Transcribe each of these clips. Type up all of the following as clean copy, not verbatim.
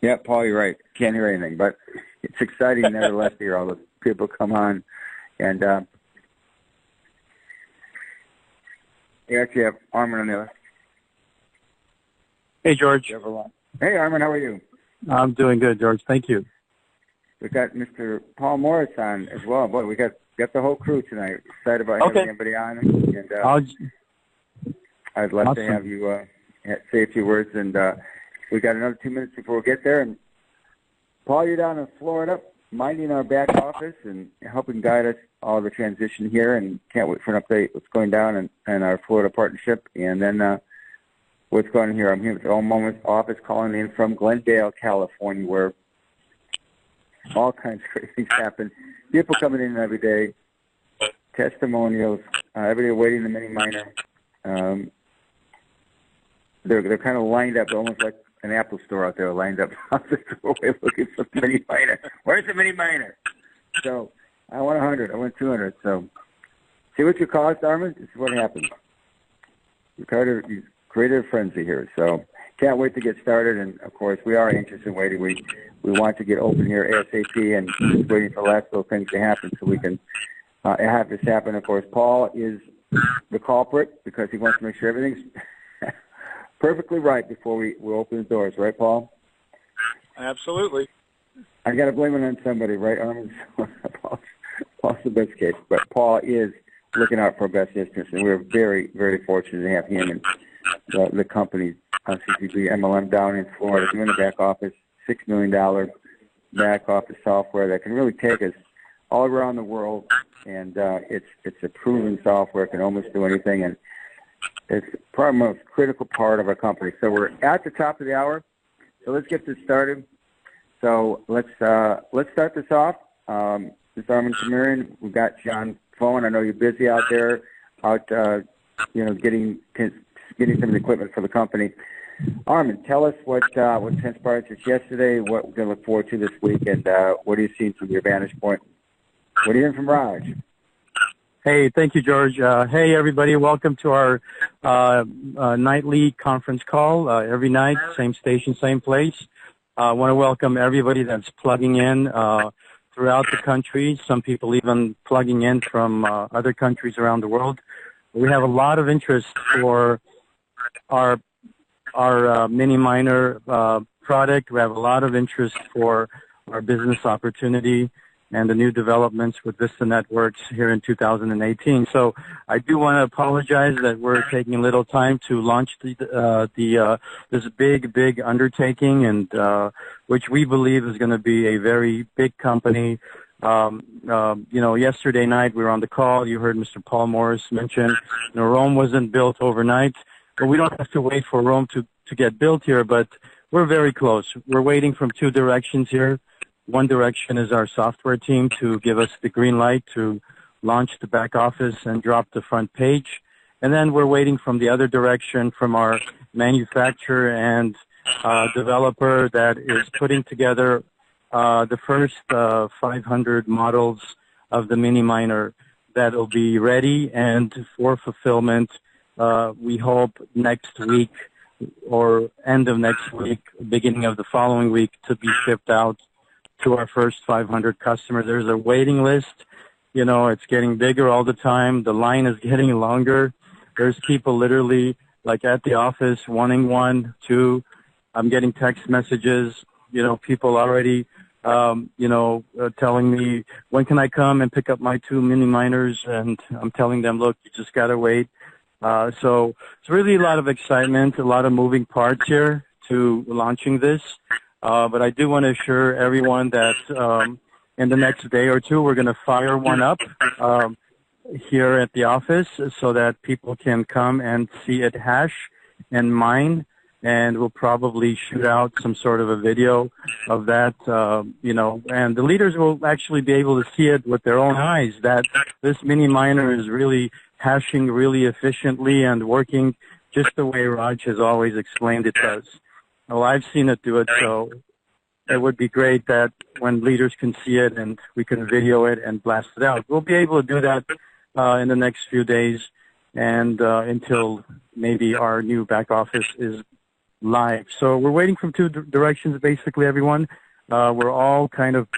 Yeah, Paul, you're right. Can't hear anything, but it's exciting nevertheless to hear all those people come on. And you actually have Armen on the other. Hey, George. Hey, Armen, how are you? I'm doing good, George. Thank you. We got Mr. Paul Morris on as well. Boy, we got the whole crew tonight. Excited about having everybody on. And I'd love to have you say a few words. And we got another 2 minutes before we get there. And Paul, you're down in Florida, minding our back office and helping guide us all the transition here. And can't wait for an update what's going down in our Florida partnership. And then what's going on here. I'm here with the All Moments office calling in from Glendale, California, where all kinds of crazy things happen. People coming in every day, testimonials, everybody waiting the mini miner. They're kind of lined up, almost like an Apple store out there, lined up off the doorway looking for the mini miner. Where's the mini miner? So I want 100. I want 200. So see what you cost, Armen? This is what happens. You created a frenzy here. So can't wait to get started. And of course, we are anxious and waiting. We want to get open here ASAP, and just waiting for the last little things to happen so we can have this happen. Of course, Paul is the culprit because he wants to make sure everything's perfectly right before we open the doors, right, Paul? Absolutely. I got to blame it on somebody, right, Armen? Paul's the best case, but Paul is looking out for our best interests, and we're very, very fortunate to have him and the company, CCP MLM, down in Florida doing the back office, $6 million back office software that can really take us all around the world, and it's a proven software, can almost do anything, and it's probably the most critical part of our company. So we're at the top of the hour, so let's get this started. So let's start this off. This is Armen Temurian. We've got you on phone. I know you're busy out there, getting some of the equipment for the company. Armen, tell us what transpired since yesterday, what we're going to look forward to this week, and what are you seeing from your vantage point? What are you hearing from Raj? Hey, thank you, George. Hey, everybody. Welcome to our nightly conference call. Every night, same station, same place. I want to welcome everybody that's plugging in throughout the country, some people even plugging in from other countries around the world. We have a lot of interest for our mini miner product. We have a lot of interest for our business opportunity and the new developments with Vista Networks here in 2018. So I do want to apologize that we're taking a little time to launch this big undertaking, and which we believe is going to be a very big company. Yesterday night we were on the call. You heard Mr. Paul Morris mention, Rome wasn't built overnight, but we don't have to wait for Rome to get built here, but we're very close. We're waiting from two directions here. One direction is our software team to give us the green light to launch the back office and drop the front page. And then we're waiting from the other direction from our manufacturer and developer that is putting together the first 500 models of the mini miner that will be ready and for fulfillment. We hope next week or end of next week, beginning of the following week, to be shipped out to our first 500 customers. There's a waiting list. It's getting bigger all the time. The line is getting longer. There's people literally like at the office wanting one, two. I'm getting text messages, people already, telling me, when can I come and pick up my 2 mini miners? And I'm telling them, look, you just got to wait. So it's really a lot of excitement, a lot of moving parts here to launching this. But I do want to assure everyone that in the next day or two, we're going to fire one up here at the office so that people can come and see it hash and mine. And we'll probably shoot out some sort of a video of that, and the leaders will actually be able to see it with their own eyes, that this mini miner is really hashing really efficiently and working just the way Raj has always explained it does. Well, I've seen it do it, so it would be great that when leaders can see it and we can video it and blast it out. We'll be able to do that in the next few days and until maybe our new back office is live. So we're waiting from two directions, basically, everyone. We're all kind of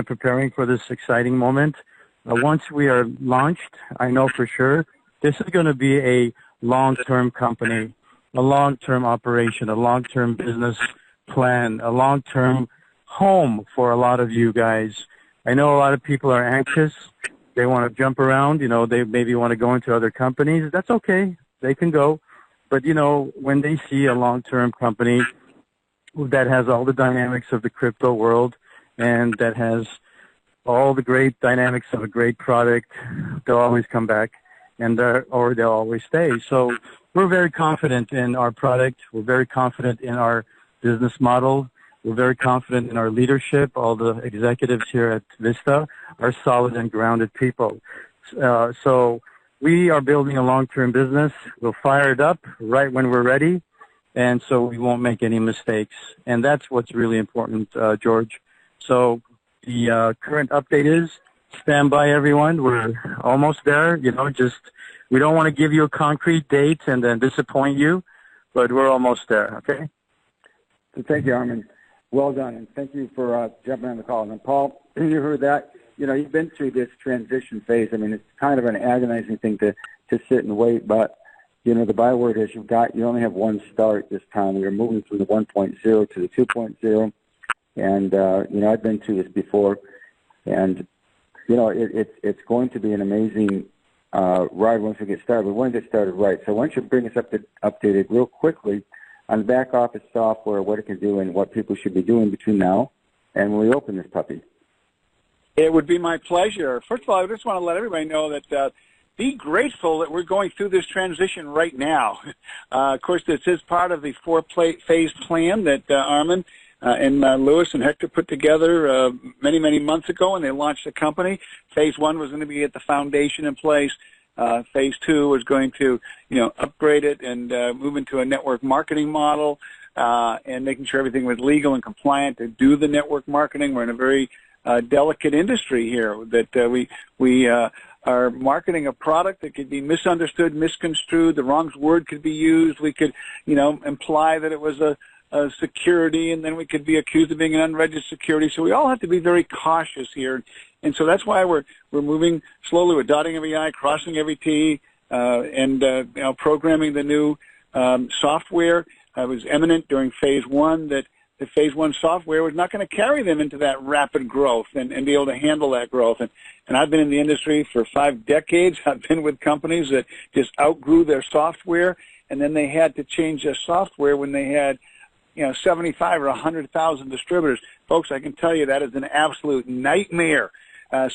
preparing for this exciting moment. Once we are launched, I know for sure this is going to be a long-term company, a long-term operation, a long-term business plan, a long-term home for a lot of you guys. I know a lot of people are anxious. They want to jump around. They maybe want to go into other companies. That's okay. They can go. But, when they see a long-term company that has all the dynamics of the crypto world and that has all the great dynamics of a great product, they'll always come back or they'll always stay. So we're very confident in our product. We're very confident in our business model. We're very confident in our leadership. All the executives here at Vista are solid and grounded people. So we are building a long-term business. We'll fire it up right when we're ready, and so we won't make any mistakes. And that's what's really important, George. So the current update is, stand by, everyone. We're almost there. We don't want to give you a concrete date and then disappoint you, but we're almost there, okay? So thank you, Armen. Well done, and thank you for jumping on the call. And Paul, you heard that. You've been through this transition phase. I mean, it's kind of an agonizing thing to sit and wait, but, the byword is you only have one start this time. We are moving from the 1.0 to the 2.0, and, I've been through this before, and, it's going to be an amazing ride once we get started. We want to get started right. So why don't you bring us updated real quickly on the back office software, what it can do, and what people should be doing between now and when we open this puppy. It would be my pleasure. First of all, I just want to let everybody know that be grateful that we're going through this transition right now. Of course, this is part of the four-phase plan that Armen and Lewis and Hector put together many, many months ago when they launched the company. Phase 1 was going to be get the foundation in place. Phase 2 was going to, upgrade it and move into a network marketing model and making sure everything was legal and compliant to do the network marketing. We're in a very delicate industry here that we are marketing a product that could be misunderstood, misconstrued. The wrong word could be used. We could, imply that it was a security, and then we could be accused of being an unregistered security. So we all have to be very cautious here, and so that's why we're moving slowly. We're dotting every I, crossing every T, and programming the new software. It was eminent during Phase 1 that the Phase 1 software was not going to carry them into that rapid growth and be able to handle that growth. And I've been in the industry for 5 decades. I've been with companies that just outgrew their software, and then they had to change their software when they had 75 or 100,000 distributors. Folks, I can tell you that is an absolute nightmare.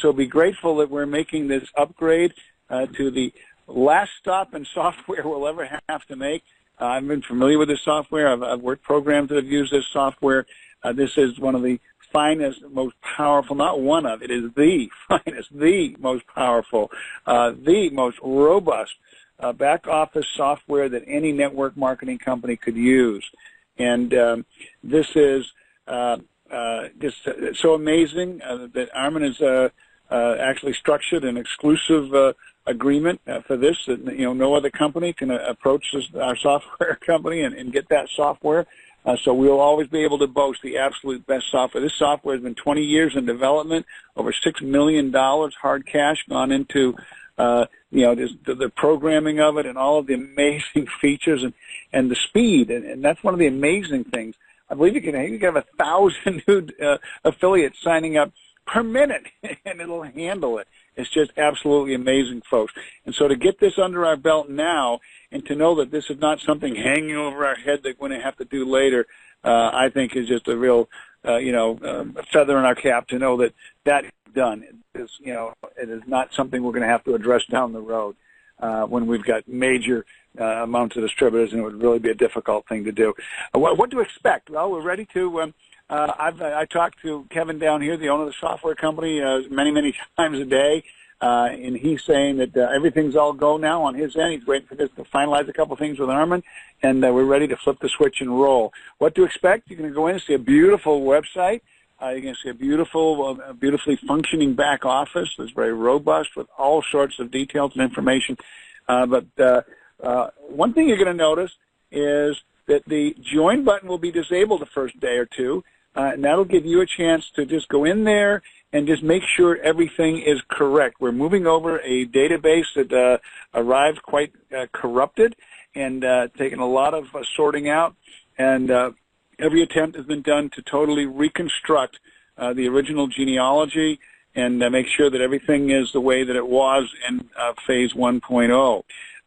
So be grateful that we're making this upgrade to the last stop in software we'll ever have to make. I've been familiar with this software. I've worked programs that have used this software. This is one of the finest, most powerful, not one of, it is the finest, the most powerful, the most robust back office software that any network marketing company could use. And this is just so amazing that Armen has actually structured an exclusive agreement for this. That, no other company can approach our software company and get that software. So we'll always be able to boast the absolute best software. This software has been 20 years in development, over $6 million hard cash gone into the programming of it and all of the amazing features and the speed. And that's one of the amazing things. I believe you can have 1,000 new affiliates signing up per minute, and it'll handle it. It's just absolutely amazing, folks. And so to get this under our belt now and to know that this is not something hanging over our head that we're going to have to do later, I think is just a real, feather in our cap to know that that is done. It is not something we're going to have to address down the road when we've got major amounts of distributors, and it would really be a difficult thing to do. What to expect? Well, we're ready to I talked to Kevin down here, the owner of the software company, many, many times a day, and he's saying that everything's all go now on his end. He's waiting for this to finalize a couple things with Armen, and we're ready to flip the switch and roll. What to expect? You're going to go in and see a beautiful website. You're going to see a beautifully functioning back office that's very robust with all sorts of details and information. But one thing you're going to notice is that the join button will be disabled the first day or two, and that'll give you a chance to just go in there and just make sure everything is correct. We're moving over a database that arrived quite corrupted and taken a lot of sorting out, and every attempt has been done to totally reconstruct the original genealogy and make sure that everything is the way that it was in Phase 1.0.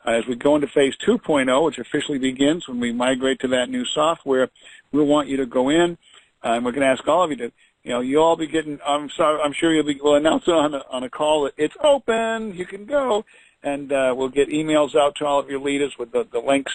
As we go into Phase 2.0, which officially begins when we migrate to that new software, we'll want you to go in, and we're going to ask all of you to, you'll all be getting, I'm sure we'll announce it on a call that it's open, you can go, and we'll get emails out to all of your leaders with the links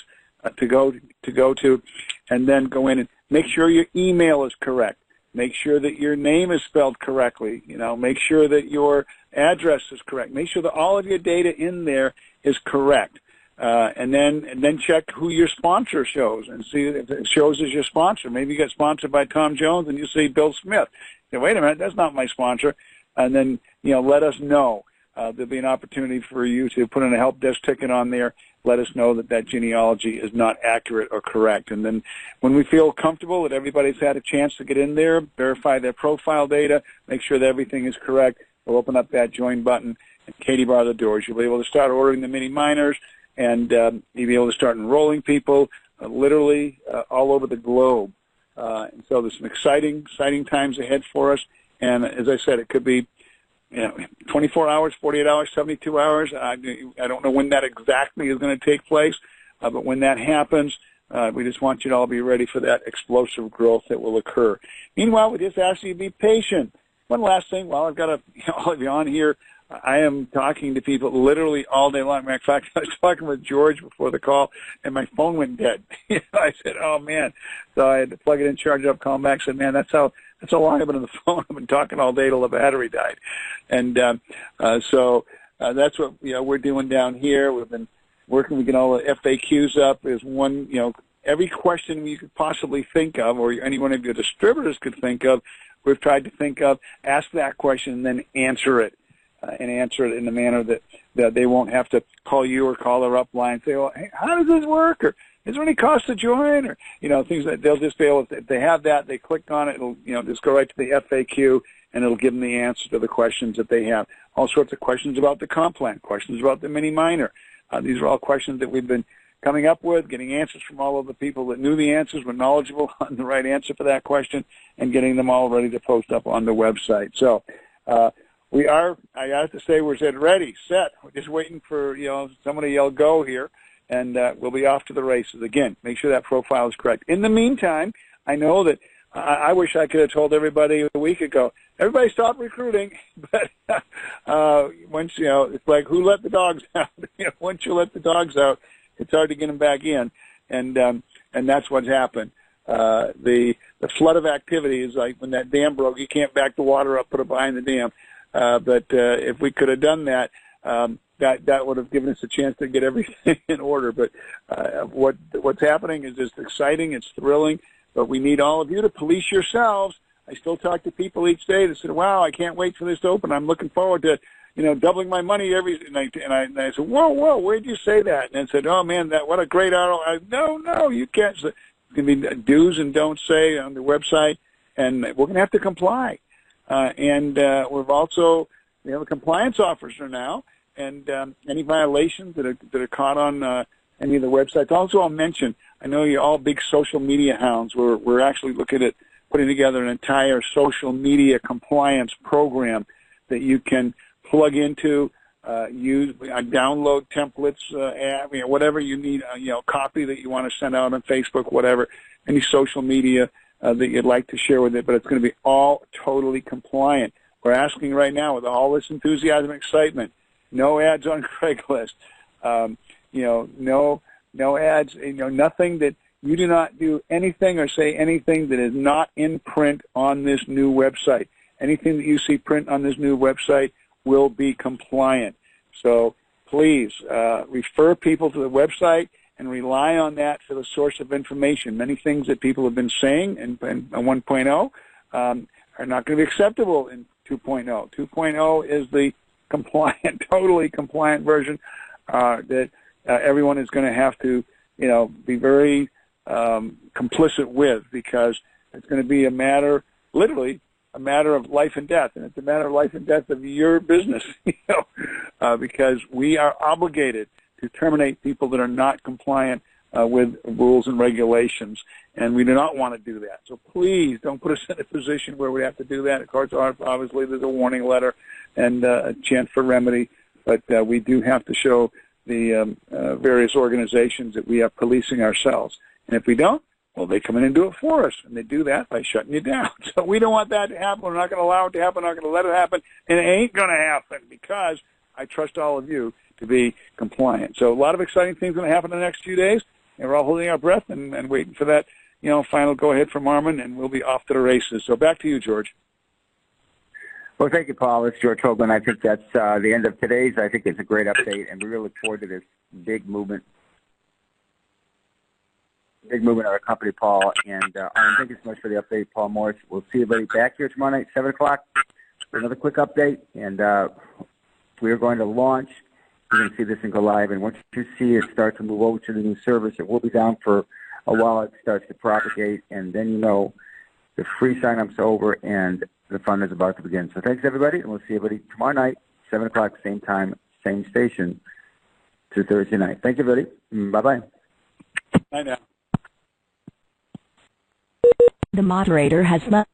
to go to, and then go in and make sure your email is correct. Make sure that your name is spelled correctly. Make sure that your address is correct. Make sure that all of your data in there is correct. And then check who your sponsor shows and see if it shows as your sponsor. Maybe you get sponsored by Tom Jones and you say Bill Smith. You say, wait a minute, that's not my sponsor. And then, let us know. There'll be an opportunity for you to put in a help desk ticket on there. Let us know that genealogy is not accurate or correct. And then when we feel comfortable that everybody's had a chance to get in there, verify their profile data, make sure that everything is correct, we'll open up that join button and Katie bar the doors. You'll be able to start ordering the mini miners, and you'll be able to start enrolling people literally all over the globe. And so there's some exciting times ahead for us. And as I said, it could be 24 hours, 48 hours, 72 hours. I don't know when that exactly is going to take place, but when that happens, we just want you to all be ready for that explosive growth that will occur. Meanwhile, we just ask you to be patient. One last thing, while I've got all of you on here, I am talking to people literally all day long. Matter of fact, I was talking with George before the call, and my phone went dead. I said, oh, man. So I had to plug it in, charge it up, call him back. I said, man, that's how long I've been on the phone. I've been talking all day till the battery died. And so that's what we're doing down here. We've been working. We get all the FAQs up. There's one, every question you could possibly think of, or any one of your distributors could think of, we've tried to think of, ask that question, and then answer it. And answer it in a manner that they won't have to call you or call their upline and say, well, hey, how does this work? Or is there any cost to join? Or, things that they'll just be able to, if they have that, they click on it, it'll, just go right to the FAQ, and it'll give them the answer to the questions that they have. All sorts of questions about the comp plan, questions about the mini miner. These are all questions that we've been coming up with, getting answers from all of the people that knew the answers, were knowledgeable on the right answer for that question, and getting them all ready to post up on the website. So, we are, I have to say, we're ready, set. We're just waiting for, somebody to yell go here, and we'll be off to the races. Again, make sure that profile is correct. In the meantime, I know that I wish I could have told everybody a week ago, everybody stop recruiting, but once, it's like who let the dogs out? Once you let the dogs out, it's hard to get them back in, and that's what's happened. The flood of activity is like when that dam broke, you can't back the water up, put it behind the dam. But if we could have done that, that would have given us a chance to get everything in order. But what's happening is just exciting. It's thrilling. But we need all of you to police yourselves. I still talk to people each day that said, wow, I can't wait for this to open. I'm looking forward to, doubling my money every. And I said, whoa, where'd you say that? And I said, oh, man, what a great ROI. No, you can't. It's going to be do's and don'ts say on the website, and we're going to have to comply. And we've also, we have a compliance officer now, and any violations that are caught on any of the websites. Also, I'll mention, I know you're all big social media hounds. We're actually looking at putting together an entire social media compliance program that you can plug into, use, download templates, whatever you need, copy that you want to send out on Facebook, whatever, any social media that you'd like to share with it, but it's going to be all totally compliant. We're asking right now with all this enthusiasm and excitement, no ads on Craigslist, no ads, nothing that you do not do anything or say anything that is not in print on this new website. Anything that you see print on this new website will be compliant. So please refer people to the website and rely on that for the source of information. Many things that people have been saying in 1.0 are not going to be acceptable in 2.0. 2.0 is the compliant, totally compliant version that everyone is going to have to, be very complicit with, because it's going to be literally a matter of life and death, and it's a matter of life and death of your business, because we are obligated to terminate people that are not compliant with rules and regulations, and we do not want to do that. So please don't put us in a position where we have to do that. Of course, obviously there's a warning letter and a chance for remedy, but we do have to show the various organizations that we are policing ourselves. And if we don't, well, they come in and do it for us, and they do that by shutting you down. So we don't want that to happen. We're not going to allow it to happen. We're not going to let it happen, and it ain't going to happen, because I trust all of you to be compliant. So a lot of exciting things going to happen in the next few days, and we're all holding our breath and waiting for that, final go-ahead from Armen, and we'll be off to the races. So back to you, George. Well, thank you, Paul. It's George Hoagland. I think that's the end of today's. I think it's a great update, and we really look forward to this big movement of our company, Paul. And Armen, thank you so much for the update, Paul Morris. We'll see everybody back here tomorrow night, 7 o'clock, for another quick update. And we are going to launch. You're going to see this thing go live. And once you see it start to move over to the new service, it will be down for a while. It starts to propagate. And then the free sign-up's over and the fun is about to begin. So thanks, everybody. And we'll see everybody tomorrow night, 7 o'clock, same time, same station, to Thursday night. Thank you, everybody. Bye-bye. Bye now. The moderator has left.